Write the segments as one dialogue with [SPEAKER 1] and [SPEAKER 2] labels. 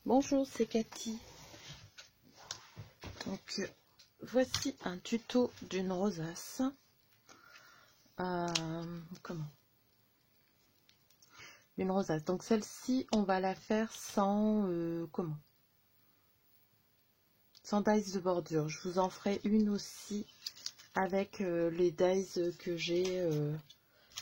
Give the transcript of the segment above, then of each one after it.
[SPEAKER 1] Bonjour, c'est Cathy. Donc, voici un tuto d'une rosace. Comment? Une rosace. Donc, celle-ci, on va la faire sans... comment? Sans dies de bordure. Je vous en ferai une aussi avec les dies que j'ai.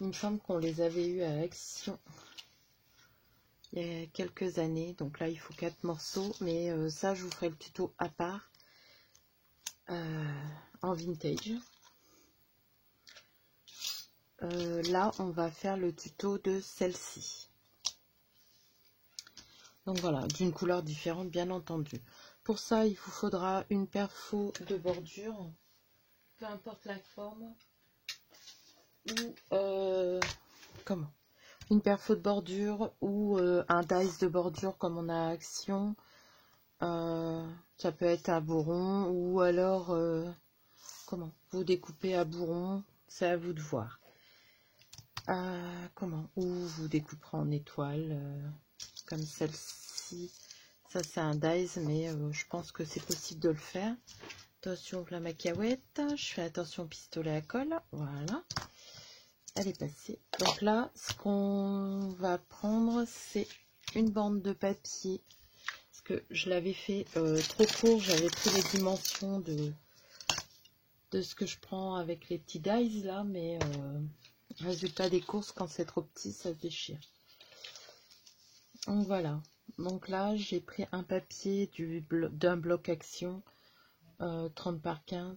[SPEAKER 1] Il me semble qu'on les avait eu à Action il y a quelques années. Donc là, il faut 4 morceaux. Mais ça, je vous ferai le tuto à part. En vintage. Là, on va faire le tuto de celle-ci. Donc voilà, d'une couleur différente, bien entendu. Pour ça, il vous faudra une perfo de bordure, peu importe la forme, ou comment? Une perfo de bordure ou un dies de bordure comme on a à Action. Ça peut être à bourron ou alors comment? Vous découpez à bourron, c'est à vous de voir. Comment? Ou vous découperez en étoile, comme celle-ci. Ça, c'est un dies, mais je pense que c'est possible de le faire. Attention la macahuète. Je fais attention au pistolet à colle. Voilà. Elle est passée. Donc là, ce qu'on va prendre, c'est une bande de papier. Parce que je l'avais fait trop court. J'avais pris les dimensions de ce que je prends avec les petits dies là, mais résultat des courses, quand c'est trop petit, ça se déchire. Donc voilà. Donc là, j'ai pris un papier d'un bloc Action 30 par 15.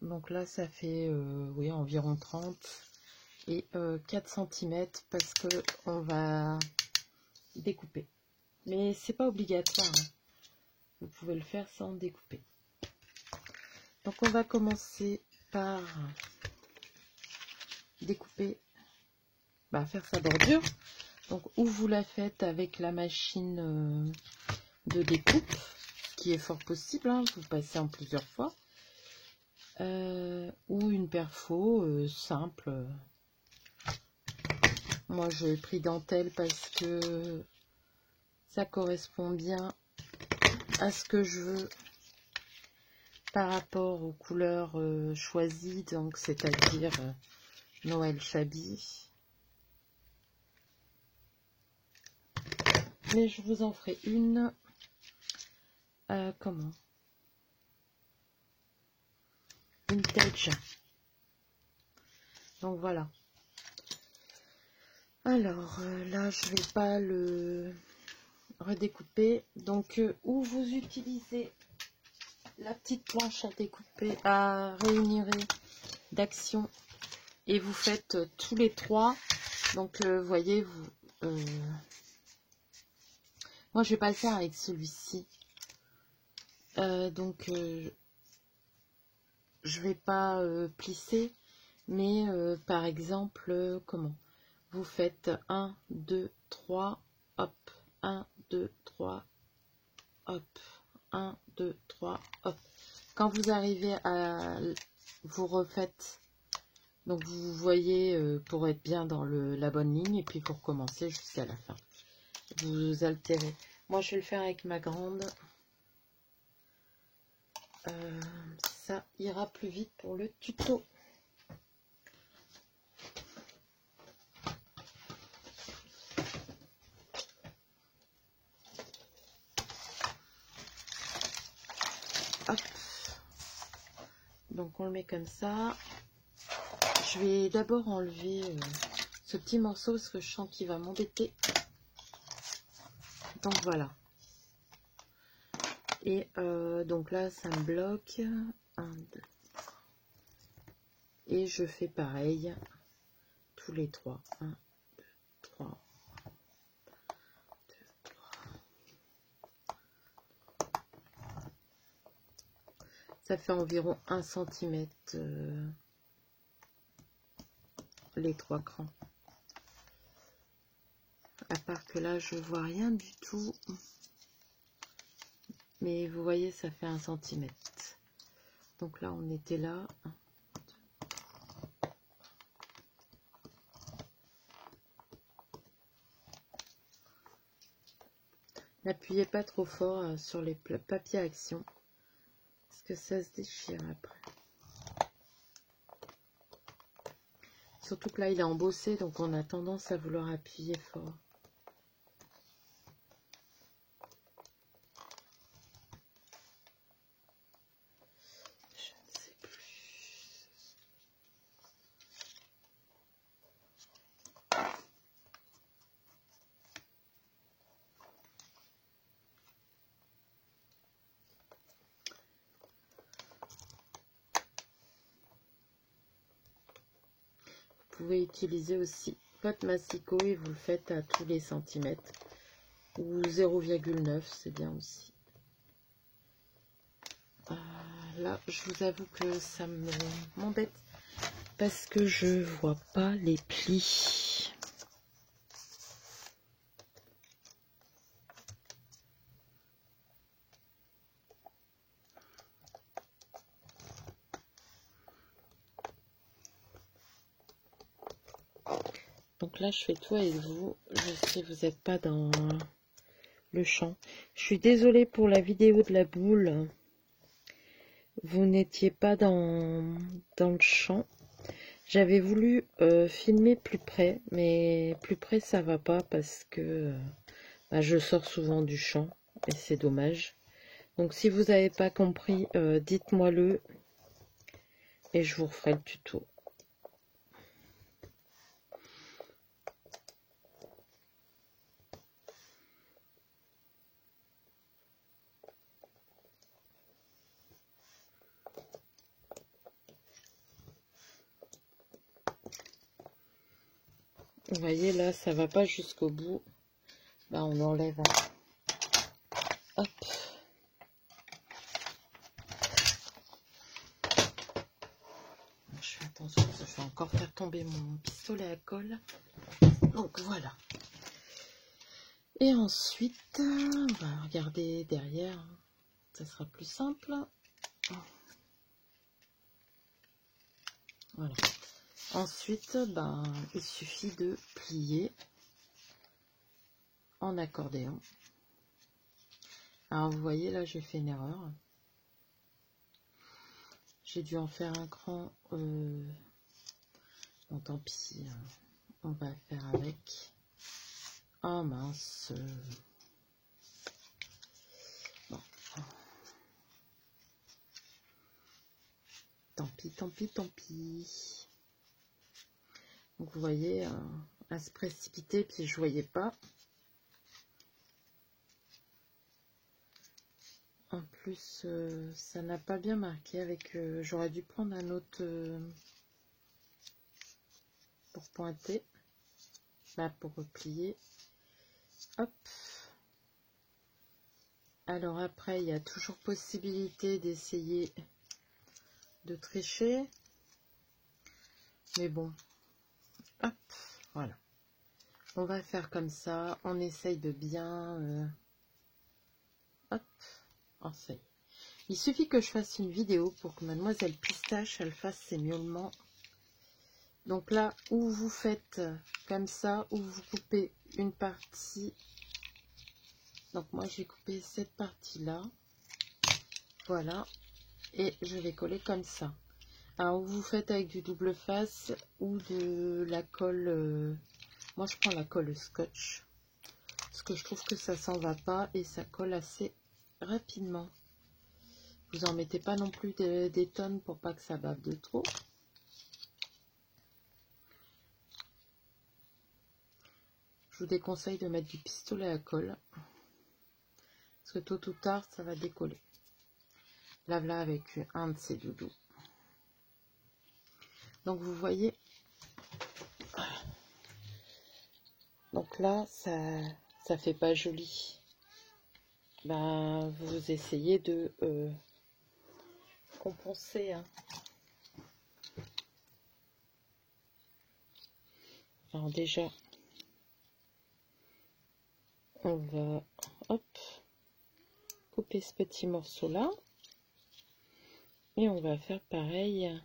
[SPEAKER 1] Donc là, ça fait oui, environ 30 et 4 cm parce que on va découper. Mais c'est pas obligatoire. Hein. Vous pouvez le faire sans découper. Donc on va commencer par découper, faire sa bordure. Donc ou vous la faites avec la machine de découpe, qui est fort possible, hein, vous passez en plusieurs fois, ou une perfo simple. Moi j'ai pris dentelle parce que ça correspond bien à ce que je veux par rapport aux couleurs choisies, donc c'est-à-dire Noël Shabby. Mais je vous en ferai une comment? Vintage. Donc voilà. Alors là, je vais pas le redécouper. Donc où vous utilisez la petite planche à découper, à réunir d'Action, et vous faites tous les trois. Donc vous voyez, vous moi je vais pas le faire avec celui-ci. Donc je vais pas plisser, mais par exemple, comment? Vous faites 1, 2, 3, hop, 1, 2, 3, hop, 1, 2, 3, hop. Quand vous arrivez à... Vous refaites, donc vous voyez pour être bien dans la bonne ligne, et puis pour commencer jusqu'à la fin. Vous altérez. Moi, je vais le faire avec ma grande. Ça ira plus vite pour le tuto. Hop. Donc on le met comme ça. Je vais d'abord enlever ce petit morceau parce que je sens qu'il va m'embêter. Donc voilà. Et donc là, ça me bloque. 1, 2. Et je fais pareil. Tous les trois. 1, 2, 3. 2, 3. Ça fait environ 1 cm les 3 crans. À part que là, je vois rien du tout. Mais vous voyez, ça fait 1 cm. Donc là, on était là. N'appuyez pas trop fort sur les papiers action, parce que ça se déchire après. Surtout que là, il est embossé, donc on a tendance à vouloir appuyer fort. Vous pouvez utiliser aussi votre massicot et vous le faites à tous les centimètres. Ou 0,9, c'est bien aussi. Là, je vous avoue que ça m'embête parce que je vois pas les plis. Donc là, je fais tout avec vous. Je sais, vous n'êtes pas dans le champ. Je suis désolée pour la vidéo de la boule. Vous n'étiez pas dans le champ. J'avais voulu filmer plus près, mais plus près, ça va pas parce que je sors souvent du champ et c'est dommage. Donc si vous n'avez pas compris, dites-moi-le et je vous referai le tuto. Vous voyez là, ça va pas jusqu'au bout. Là, on enlève. Hop. Je fais attention parce que je vais encore faire tomber mon pistolet à colle. Donc voilà. Et ensuite, on va regarder derrière. Ça sera plus simple. Voilà. Ensuite, il suffit de plier en accordéon. Alors vous voyez là, j'ai fait une erreur. J'ai dû en faire un cran. Bon, tant pis. On va faire avec. Oh mince. Bon. Tant pis, tant pis, tant pis. Donc vous voyez, à se précipiter, puis je voyais pas. En plus, ça n'a pas bien marqué avec. J'aurais dû prendre un autre pour pointer, pour replier. Hop. Alors après, il y a toujours possibilité d'essayer de tricher, mais bon. Hop, voilà. On va faire comme ça. On essaye de bien. Hop. Oh, ça y est. Il suffit que je fasse une vidéo pour que Mademoiselle Pistache, elle fasse ses miaulements. Donc là, où vous faites comme ça, où vous coupez une partie. Donc moi, j'ai coupé cette partie-là. Voilà. Et je vais coller comme ça. Alors, vous faites avec du double face ou de la colle. Moi, je prends la colle scotch. Parce que je trouve que ça s'en va pas et ça colle assez rapidement. Vous en mettez pas non plus des tonnes pour pas que ça bave de trop. Je vous déconseille de mettre du pistolet à colle. Parce que tôt ou tard, ça va décoller. Lave-la avec un de ces doudous. Donc vous voyez. Donc là, ça fait pas joli. Vous essayez de compenser. Hein. Alors déjà, on va couper ce petit morceau là. Et on va faire pareil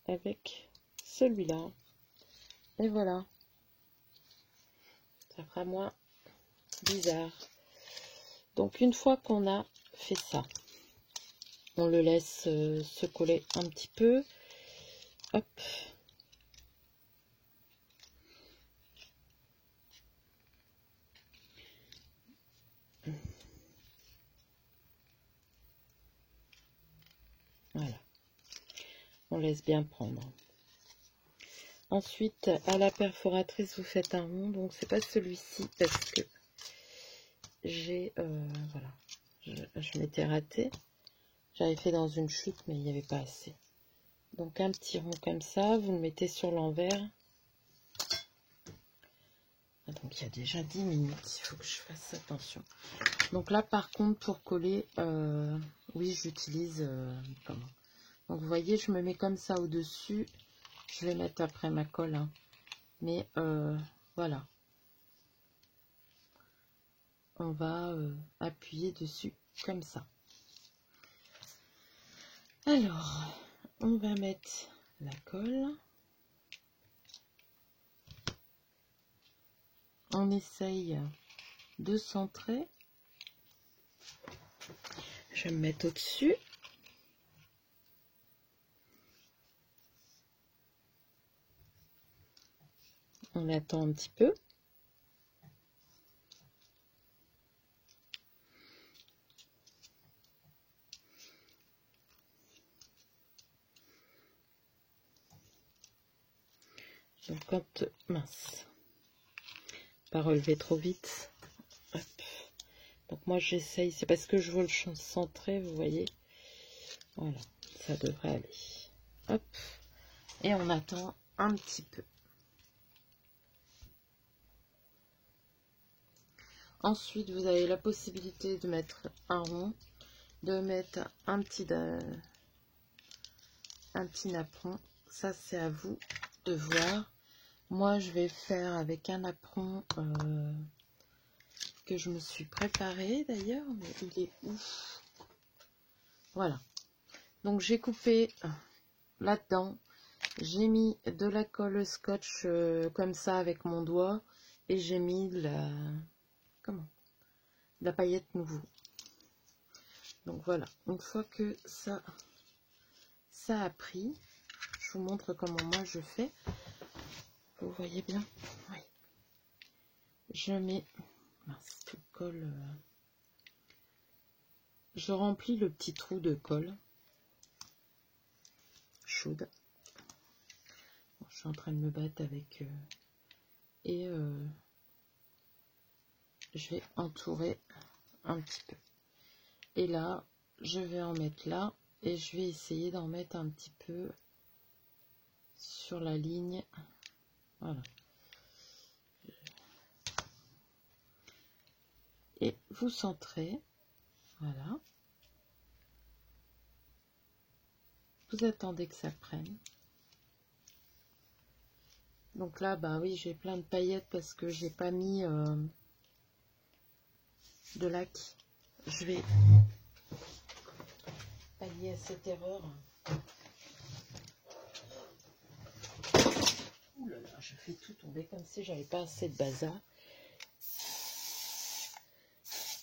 [SPEAKER 1] avec celui-là. Et voilà. Ça fera moins bizarre. Donc une fois qu'on a fait ça, on le laisse se coller un petit peu. Hop. Voilà. On laisse bien prendre. Ensuite, à la perforatrice, vous faites un rond. Donc c'est pas celui-ci parce que j'ai voilà, je m'étais ratée. J'avais fait dans une chute, mais il n'y avait pas assez. Donc un petit rond comme ça, vous le mettez sur l'envers. Donc il y a déjà 10 minutes, il faut que je fasse attention. Donc là par contre pour coller, oui j'utilise comment. Donc vous voyez, je me mets comme ça au-dessus. Je vais mettre après ma colle, hein. Mais voilà. On va appuyer dessus comme ça. Alors, on va mettre la colle. On essaye de centrer. Je vais me mettre au-dessus. On attend un petit peu. Donc quand, mince, pas relever trop vite. Hop. Donc moi j'essaye, c'est parce que je veux le centrer, vous voyez. Voilà, ça devrait aller. Hop. Et on attend un petit peu. Ensuite, vous avez la possibilité de mettre un rond, de mettre un petit napperon. Ça, c'est à vous de voir. Moi, je vais faire avec un napperon que je me suis préparé d'ailleurs, mais il est ouf. Voilà. Donc, j'ai coupé là-dedans. J'ai mis de la colle scotch comme ça avec mon doigt et j'ai mis la paillette nouveau. Donc voilà, une fois que ça a pris, je vous montre comment moi je fais. Vous voyez bien? Oui. Je mets, mince, tout colle. Je remplis le petit trou de colle chaude. Bon, je suis en train de me battre avec et je vais entourer un petit peu. Et là, je vais en mettre là et je vais essayer d'en mettre un petit peu sur la ligne. Voilà. Et vous centrez. Voilà. Vous attendez que ça prenne. Donc là, bah oui, j'ai plein de paillettes parce que j'ai pas mis de lac. Je vais pallier à cette erreur. Ouh là là, je fais tout tomber comme si j'avais pas assez de bazar.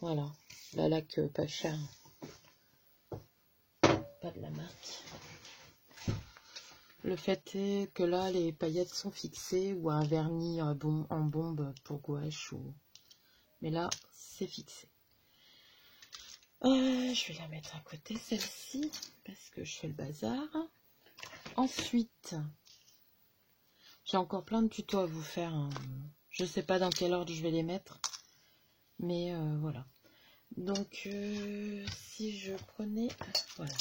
[SPEAKER 1] Voilà, la laque pas cher. Pas de la marque. Le fait est que là, les paillettes sont fixées ou un vernis en bombe pour gouache. Mais là, c'est fixé. Je vais la mettre à côté, celle-ci, parce que je fais le bazar. Ensuite, j'ai encore plein de tutos à vous faire. Hein. Je ne sais pas dans quel ordre je vais les mettre. Mais voilà. Donc, si je prenais... Voilà.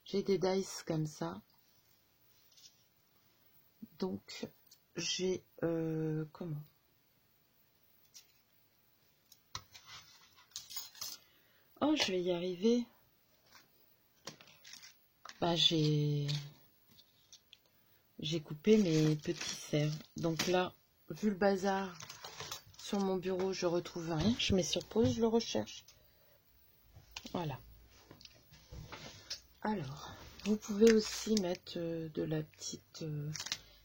[SPEAKER 1] J'ai des dice comme ça. Donc, j'ai... comment? Oh, je vais y arriver. Bah, j'ai coupé mes petits cerfs. Donc là, vu le bazar sur mon bureau, je retrouve rien. Je mets sur pause, je le recherche. Voilà. Alors, vous pouvez aussi mettre de la petite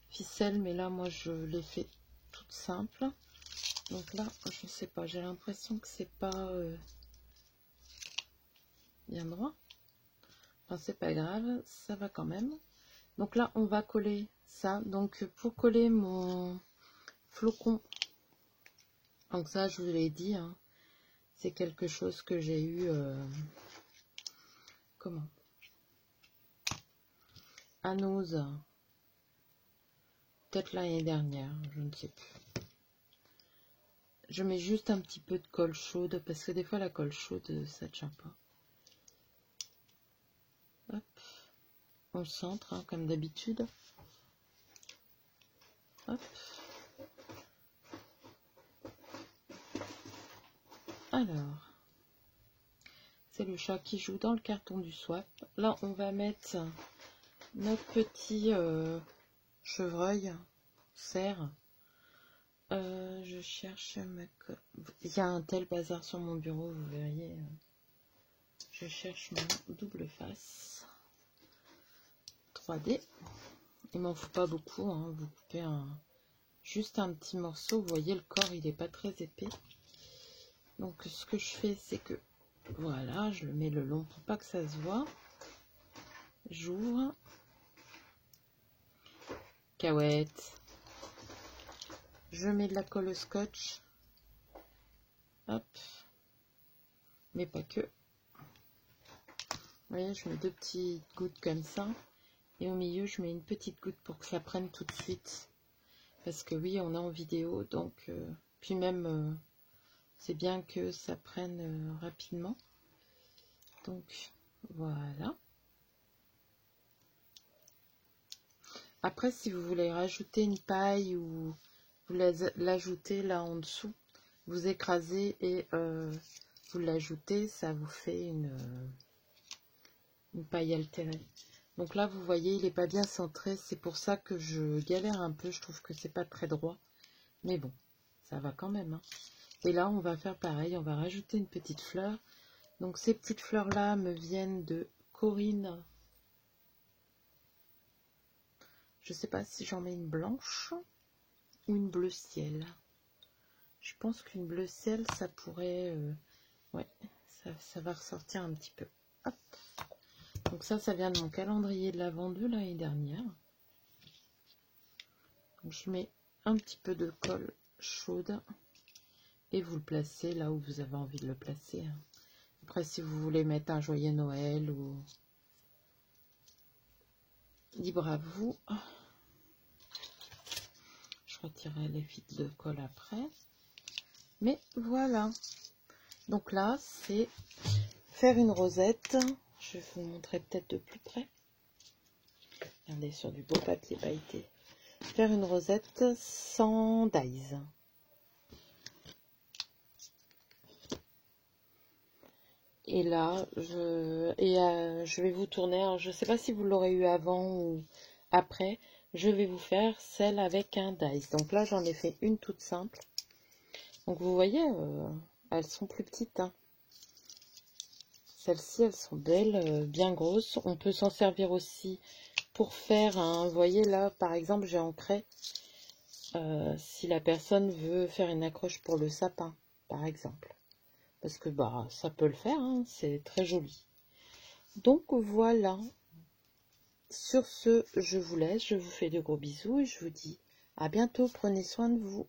[SPEAKER 1] ficelle, mais là, moi, je l'ai fait toute simple. Donc là, je sais pas, j'ai l'impression que c'est pas bien droit. Enfin, c'est pas grave, ça va quand même. Donc là, on va coller ça. Donc pour coller mon flocon, donc ça, je vous l'ai dit, hein, c'est quelque chose que j'ai eu, comment, à Nose, peut-être l'année dernière, je ne sais plus. Je mets juste un petit peu de colle chaude, parce que des fois la colle chaude, ça tient pas. Hop. On centre, hein, comme d'habitude. Hop. Alors, c'est le chat qui joue dans le carton du swap. Là, on va mettre notre petit chevreuil, cerf. Je cherche ma colle. Il y a un tel bazar sur mon bureau, vous verriez. Je cherche mon double face 3D. Il m'en faut pas beaucoup, hein. Vous coupez juste un petit morceau. Vous voyez, le corps, il n'est pas très épais. Donc, ce que je fais, c'est que, voilà, je le mets le long pour pas que ça se voit. J'ouvre. Cahuète. Je mets de la colle au scotch. Hop. Mais pas que. Vous voyez, je mets 2 petites gouttes comme ça. Et au milieu, je mets une petite goutte pour que ça prenne tout de suite. Parce que oui, on est en vidéo, donc... puis même, c'est bien que ça prenne rapidement. Donc, voilà. Après, si vous voulez rajouter une paille ou vous l'ajoutez là en dessous, vous écrasez et vous l'ajoutez, ça vous fait une paille altérée. Donc là, vous voyez, il n'est pas bien centré. C'est pour ça que je galère un peu. Je trouve que c'est pas très droit. Mais bon, ça va quand même. Hein. Et là, on va faire pareil. On va rajouter une petite fleur. Donc ces petites fleurs-là me viennent de Corinne. Je ne sais pas si j'en mets une blanche ou une bleu ciel. Je pense qu'une bleu ciel, ça pourrait... ouais, ça va ressortir un petit peu. Hop. Donc ça vient de mon calendrier de l'Avent de l'année dernière. Donc je mets un petit peu de colle chaude et vous le placez là où vous avez envie de le placer. Après, si vous voulez mettre un joyeux Noël ou... libre à vous. Je retirerai les fils de colle après. Mais voilà. Donc là, c'est faire une rosette. Je vais vous montrer peut-être de plus près. Regardez, sur du beau papier pailleté. Faire une rosette sans dies. Et là, je vais vous tourner. Alors, je ne sais pas si vous l'aurez eu avant ou après. Je vais vous faire celle avec un dies. Donc là, j'en ai fait une toute simple. Donc vous voyez, elles sont plus petites. Hein. Celles-ci, elles sont belles, bien grosses. On peut s'en servir aussi pour faire un... Vous voyez là, par exemple, j'ai ancré. Si la personne veut faire une accroche pour le sapin, par exemple. Parce que bah ça peut le faire, hein, c'est très joli. Donc voilà. Sur ce, je vous laisse, je vous fais de gros bisous et je vous dis à bientôt, prenez soin de vous.